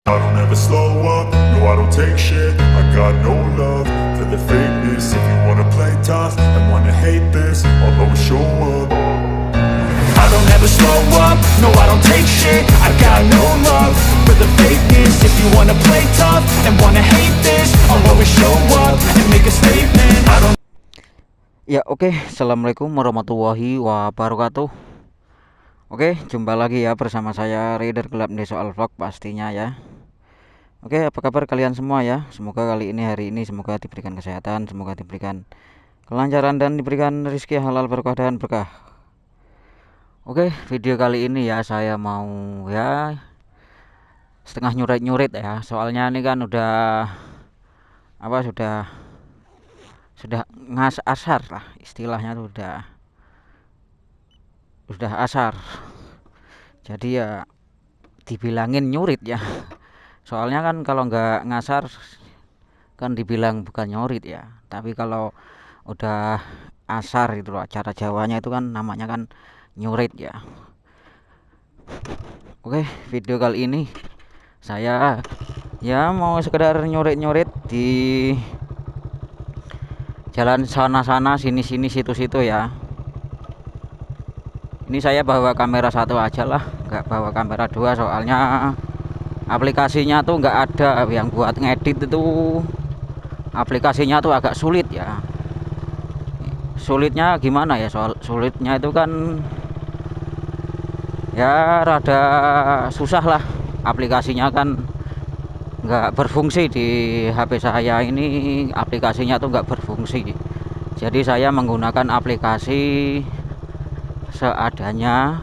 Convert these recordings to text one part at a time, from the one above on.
I don't ever slow up, no I don't take shit. I got no love for the fakeness. If you wanna play tough and wanna hate this, I'll always show up. I don't ever slow up, no I don't take shit. I got no love for the fakeness. If you wanna play tough and wanna hate this, I'll always show up and make a statement. I don't. Ya oke, Assalamualaikum warahmatullahi wabarakatuh. Oke, jumpa lagi ya bersama saya Raider Gelap di Soal Vlog pastinya ya. Oke, apa kabar kalian semua ya? Semoga hari ini semoga diberikan kesehatan, semoga diberikan kelancaran dan diberikan rezeki halal berkah dan berkah. Oke, video kali ini ya saya mau ya setengah nyurit-nyurit ya. Soalnya ini kan udah sudah ngas asar lah istilahnya tuh udah asar. Jadi ya dibilangin nyurit ya. Soalnya kan kalau nggak ngasar kan dibilang bukan nyurit ya. Tapi kalau udah asar itu loh, acara Jawanya itu kan namanya kan nyurit ya. Oke, video kali ini saya ya mau sekedar nyurit-nyurit di jalan sana-sana sini-sini situ-situ ya. Ini saya bawa kamera satu aja lah, nggak bawa kamera dua soalnya aplikasinya tuh nggak ada yang buat ngedit itu. Aplikasinya tuh agak sulit ya. Sulitnya gimana ya, soal sulitnya itu kan ya rada susah lah. Aplikasinya kan nggak berfungsi di HP saya ini, aplikasinya tuh nggak berfungsi. Jadi saya menggunakan aplikasi seadanya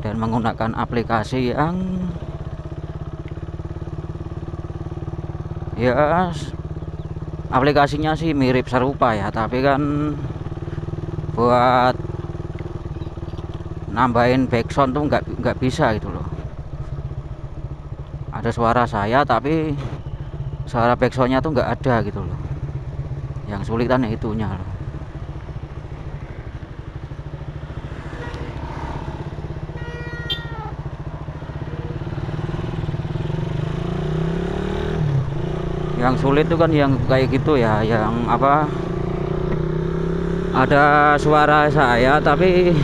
dan menggunakan aplikasi yang ya aplikasinya sih mirip serupa ya, tapi kan buat nambahin backsound tuh nggak bisa gitu loh. Ada suara saya tapi suara backsoundnya tuh nggak ada gitu loh. Yang sulitan itunya loh. Yang sulit tuh kan yang kayak gitu ya, yang apa, ada suara saya tapi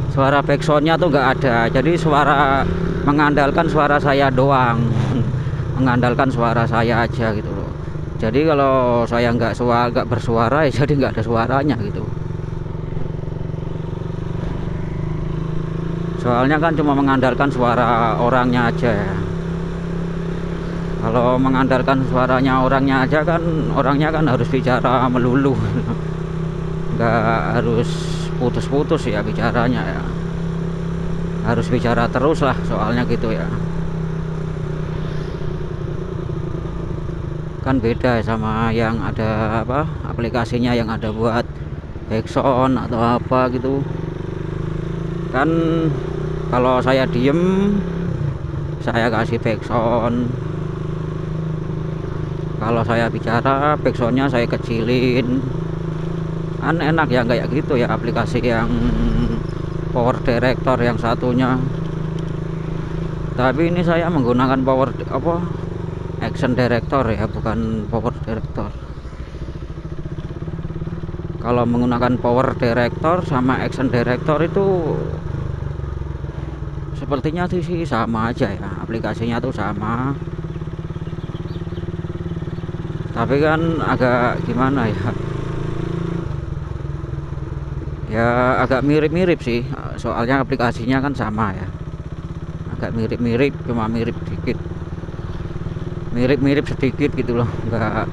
suara backsoundnya tuh nggak ada. Jadi mengandalkan suara saya doang. Mengandalkan suara saya aja gitu loh. Jadi kalau saya nggak bersuara ya jadi nggak ada suaranya gitu. Soalnya kan cuma mengandalkan suara orangnya aja ya. Kalau mengandalkan suaranya orangnya aja kan, orangnya kan harus bicara melulu. Nggak harus putus-putus ya bicaranya ya. Harus bicara terus lah soalnya gitu ya. Kan beda sama yang ada apa, aplikasinya yang ada buat backsound atau apa gitu. Kan kalau saya diem saya kasih backsound, kalau saya bicara backsoundnya saya kecilin. Kan enak ya kayak gitu ya aplikasi yang power director yang satunya. Tapi ini saya menggunakan action director ya, bukan power director. Kalau menggunakan power director sama action director itu sepertinya sih sama aja ya, aplikasinya tuh sama. Tapi kan agak gimana ya, ya agak mirip-mirip sih, soalnya aplikasinya kan sama ya. Agak mirip-mirip, cuma mirip sedikit gitu loh, nggak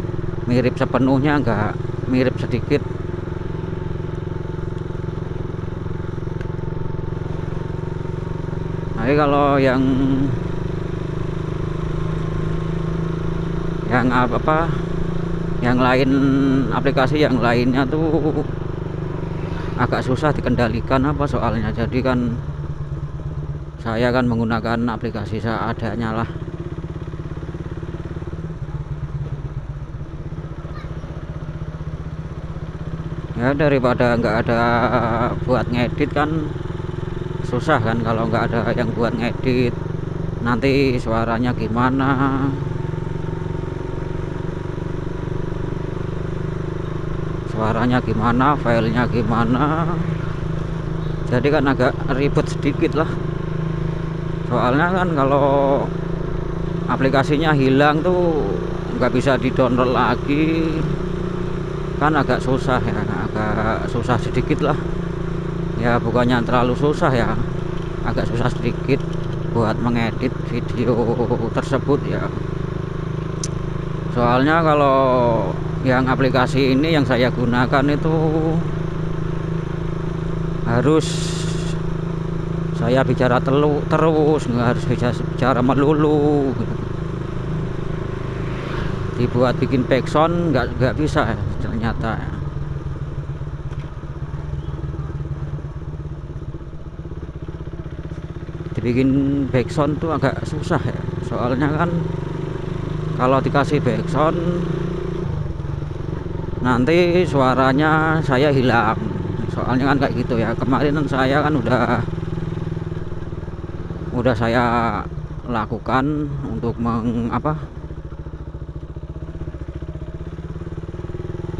mirip sepenuhnya, nggak mirip sedikit. Tapi kalau yang apa, yang lain, aplikasi yang lainnya tuh agak susah dikendalikan apa soalnya. Jadi kan saya kan menggunakan aplikasi seadanya lah. Ya daripada nggak ada buat ngedit kan susah kan kalau nggak ada yang buat ngedit. nanti suaranya gimana, filenya gimana. Jadi kan agak ribet sedikit lah, soalnya kan kalau aplikasinya hilang tuh nggak bisa di download lagi, kan agak susah ya, agak susah sedikit lah ya, bukannya terlalu susah ya, agak susah sedikit buat mengedit video tersebut ya. Soalnya kalau yang aplikasi ini yang saya gunakan itu harus saya bicara terus, nggak harus bicara melulu. Dibuat bikin backsound nggak bisa ya, ternyata ya. Dibikin backsound tuh agak susah ya, soalnya kan kalau dikasih backsound nanti suaranya saya hilang, soalnya kan kayak gitu ya. Kemarin saya kan udah saya lakukan untuk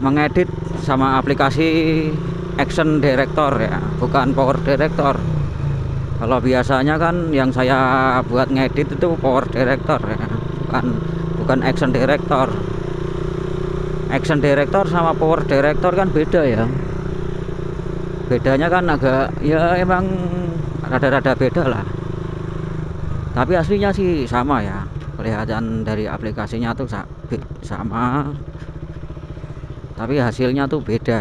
mengedit sama aplikasi Action Director ya, bukan Power Director. Kalau biasanya kan yang saya buat ngedit itu Power Director ya, bukan Action Director. Action Director sama Power Director kan beda ya. Bedanya kan agak ya, emang rada-rada beda lah. Tapi aslinya sih sama ya. Kelihatan dari aplikasinya tuh sama. Tapi hasilnya tuh beda.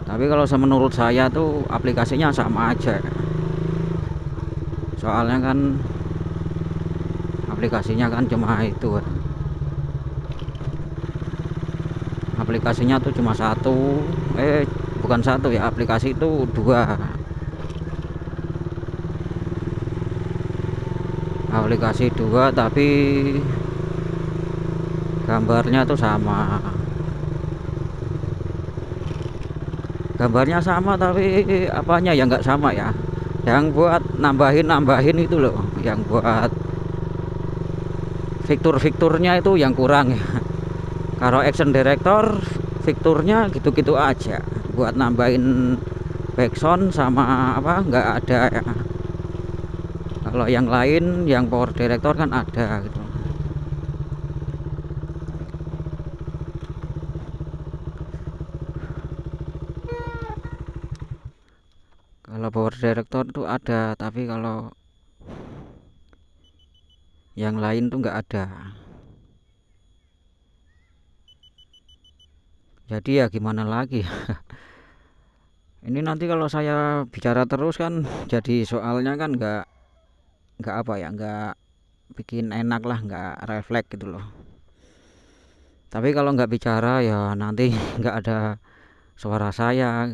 Tapi kalau menurut saya tuh aplikasinya sama aja. Soalnya kan aplikasinya kan cuma itu. Aplikasinya tuh cuma satu. Bukan satu ya, aplikasi itu dua. Aplikasi dua tapi gambarnya tuh sama. Gambarnya sama tapi apanya yang nggak sama ya. Yang buat nambahin itu loh, yang buat fitur-fiturnya itu yang kurang ya. Kalau Action Director fiturnya gitu-gitu aja, buat nambahin backsound sama nggak ada ya. Kalau yang lain, yang Power Director kan ada gitu. Kalau Power Director tuh ada, tapi kalau yang lain tuh nggak ada. Jadi ya gimana lagi. Ini nanti kalau saya bicara terus kan jadi, soalnya kan nggak nggak bikin enak lah, nggak refleks gitu loh. Tapi kalau nggak bicara ya nanti nggak ada suara saya,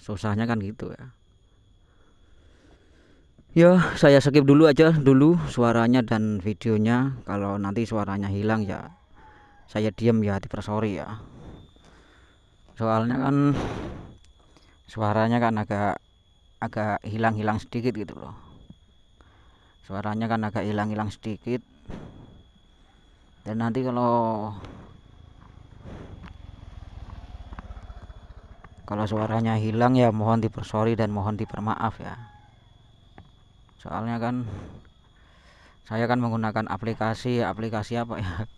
susahnya kan gitu ya. Ya saya skip dulu aja suaranya dan videonya. Kalau nanti suaranya hilang ya saya diem ya, sorry ya. Soalnya kan suaranya kan agak hilang sedikit gitu loh. Suaranya kan agak hilang sedikit. Dan nanti kalau suaranya hilang ya mohon dipersori dan mohon dipermaaf ya. Soalnya kan saya kan menggunakan aplikasi apa ya,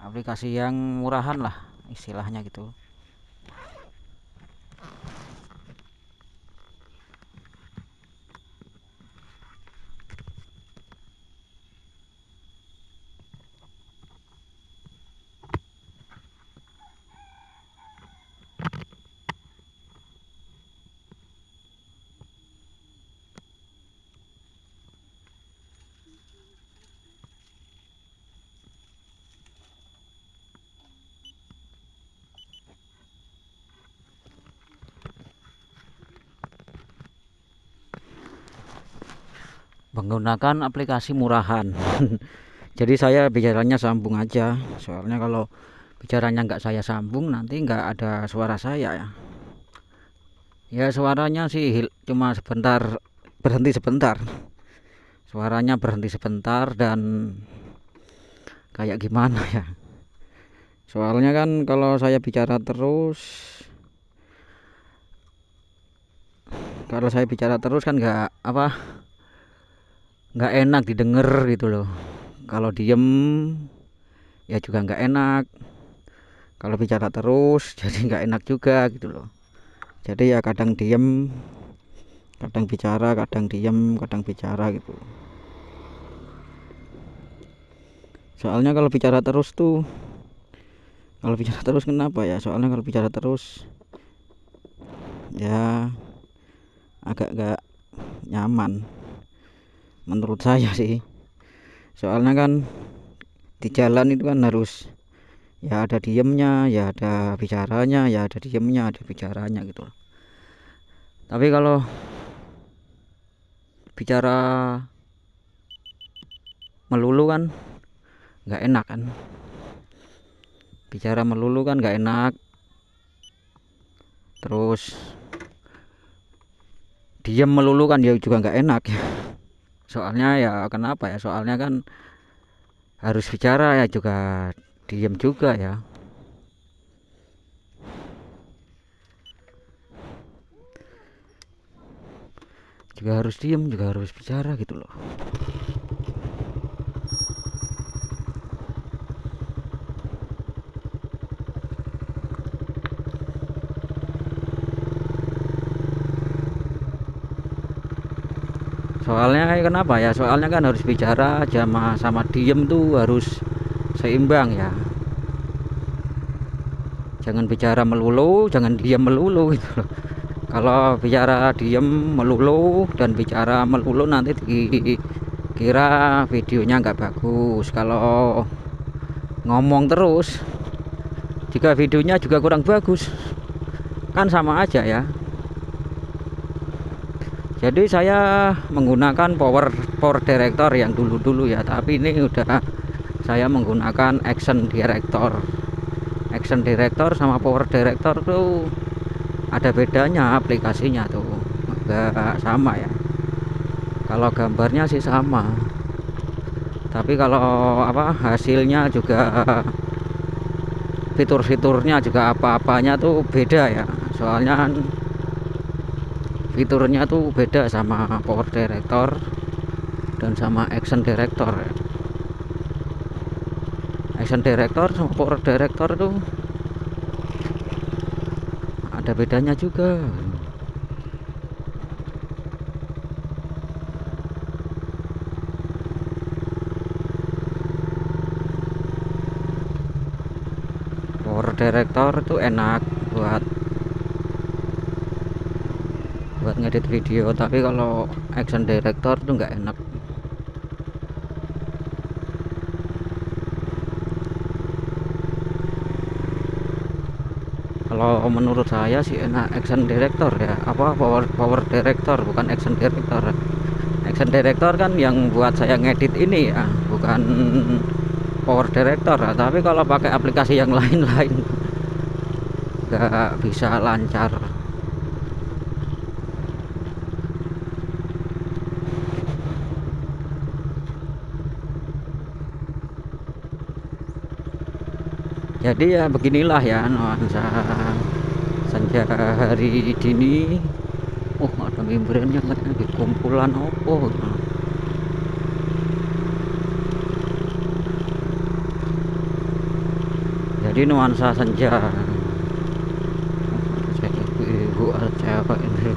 aplikasi yang murahan lah istilahnya gitu. Menggunakan aplikasi murahan. Jadi saya bicaranya sambung aja, soalnya kalau bicaranya nggak saya sambung nanti nggak ada suara saya ya. Ya suaranya sih cuma sebentar berhenti sebentar, suaranya berhenti sebentar dan kayak gimana ya, soalnya kan kalau saya bicara terus kan nggak enak didengar gitu loh. Kalau diem ya juga nggak enak, kalau bicara terus jadi nggak enak juga gitu loh. Jadi ya kadang diem, kadang bicara, kadang diem, kadang bicara gitu. Soalnya kalau bicara terus kenapa ya, soalnya kalau bicara terus ya agak gak nyaman menurut saya sih. Soalnya kan di jalan itu kan harus ya ada diemnya, ya ada bicaranya, ya ada diemnya, ada bicaranya gitu loh. Tapi kalau bicara melulu kan nggak enak kan, bicara melulu kan nggak enak. Terus diem melulu kan ya juga nggak enak ya. Soalnya ya kenapa ya, soalnya kan harus bicara ya juga diem juga ya. Juga harus diem, juga harus bicara gitu loh. Soalnya kenapa ya, soalnya kan harus bicara sama diem tuh harus seimbang ya. Jangan bicara melulu, jangan diem melulu gitu loh. Kalau bicara diem melulu dan bicara melulu nanti dikira videonya nggak bagus. Kalau ngomong terus jika videonya juga kurang bagus kan sama aja ya. Jadi saya menggunakan power director yang dulu ya, tapi ini udah saya menggunakan action director sama power director tuh ada bedanya aplikasinya tuh, enggak sama ya. Kalau gambarnya sih sama, tapi kalau hasilnya juga, fitur-fiturnya juga apa-apanya tuh beda ya. Soalnya fiturnya tuh beda sama power director dan sama action director. Action director sama power director tuh ada bedanya juga. Power director tuh enak buat ngedit video, tapi kalau action director tuh nggak enak. Kalau menurut saya sih enak action director ya, power director, bukan action director. Action director kan yang buat saya ngedit ini ya, bukan power director ya. Tapi kalau pakai aplikasi yang lain-lain nggak bisa lancar. Jadi ya beginilah ya nuansa senja hari dini. Oh, ada membrannya lagi, kumpulan opo. Jadi nuansa senja. Ibu cewek ini.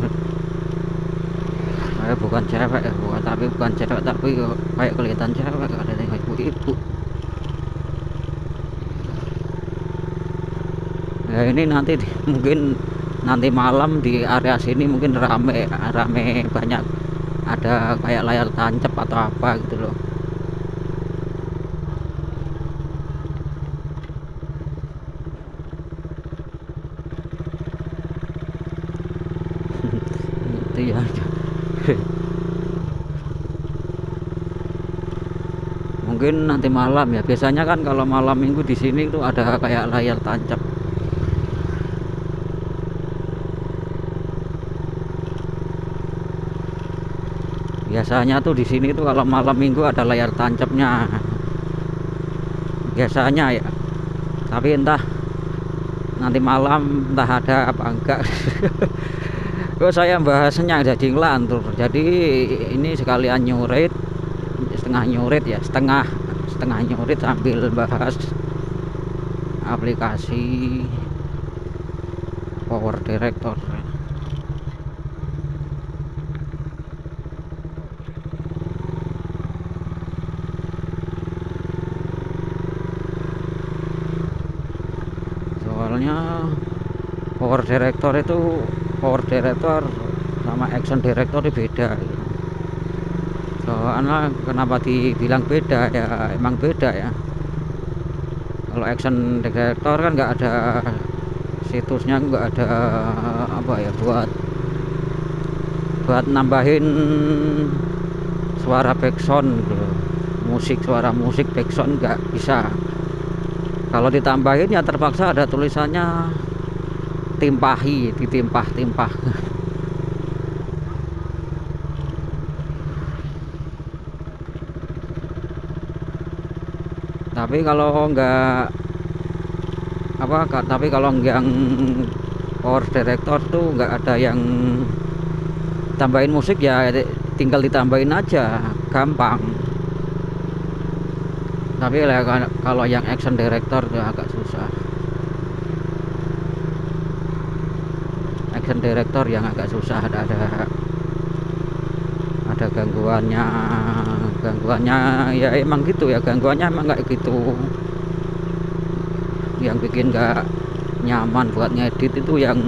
Bukan cewek ya, bukan cewek tapi kayak kelihatan cewek, ada yang ibu-ibu. Ya ini nanti mungkin nanti malam di area sini mungkin rame banyak, ada kayak layar tancap atau apa gitu loh. Itu ya. Mungkin nanti malam ya, biasanya kan kalau malam minggu di sini tuh ada kayak layar tancap. Biasanya tuh di sini tuh kalau malam minggu ada layar tancapnya biasanya ya, tapi entah nanti malam entah ada apa enggak. Kok saya bahasnya jadi ngelantur. Jadi ini sekalian nyurit, setengah nyurit ya, setengah setengah nyurit sambil bahas aplikasi Power Director. Soalnya Power Director sama Action Director itu beda. Soalnya kenapa dibilang beda ya, emang beda ya. Kalau Action Director kan nggak ada situsnya, nggak ada apa ya, buat nambahin suara backsound gitu. Suara musik backsound nggak bisa. Kalau ditambahin ya terpaksa ada tulisannya ditimpah-timpah. Tapi kalau nggak tapi kalau yang Power Director tuh nggak ada yang tambahin musik ya, tinggal ditambahin aja, gampang. Tapi kalau yang Action Director ya agak susah. Action Director yang agak susah, ada gangguannya ya, emang gitu ya, gangguannya emang kayak gitu. Yang bikin nggak nyaman buat ngedit itu yang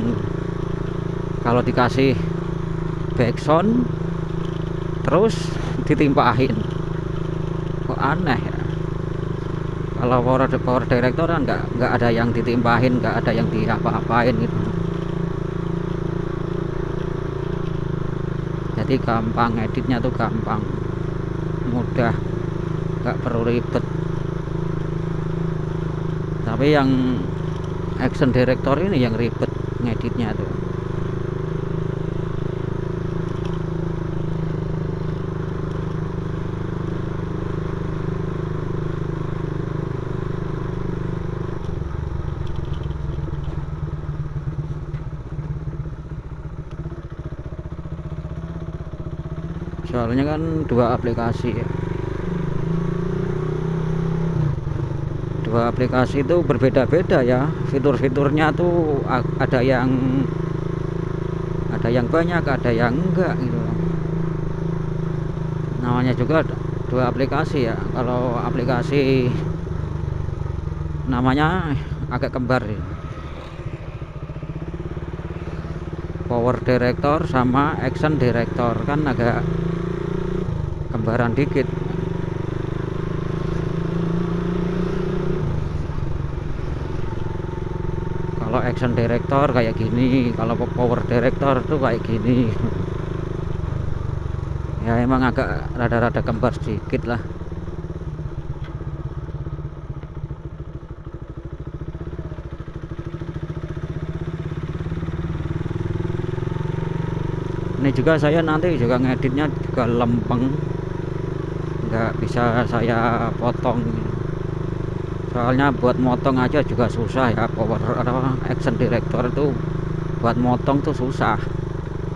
kalau dikasih backsound terus ditimpahin, kok aneh ya. Kalau Power Director kan nggak ada yang ditimpahin, nggak ada yang diapa-apain gitu. Jadi gampang editnya tuh, gampang, mudah, nggak perlu ribet. Tapi yang Action Director ini yang ribet ngeditnya tuh. Soalnya kan dua aplikasi ya. Dua aplikasi itu berbeda-beda ya, fitur-fiturnya tuh ada yang banyak, ada yang enggak gitu. Namanya juga dua aplikasi ya. Kalau aplikasi namanya agak kembar ya. Power Director sama Action Director kan agak kembaran dikit. Kalau Action Director kayak gini, kalau Power Director tuh kayak gini. Ya emang agak rada-rada kembar sedikit lah. Ini juga saya nanti juga ngeditnya juga lempeng, nggak bisa saya potong. Soalnya buat motong aja juga susah ya, Action Director itu buat motong tuh susah.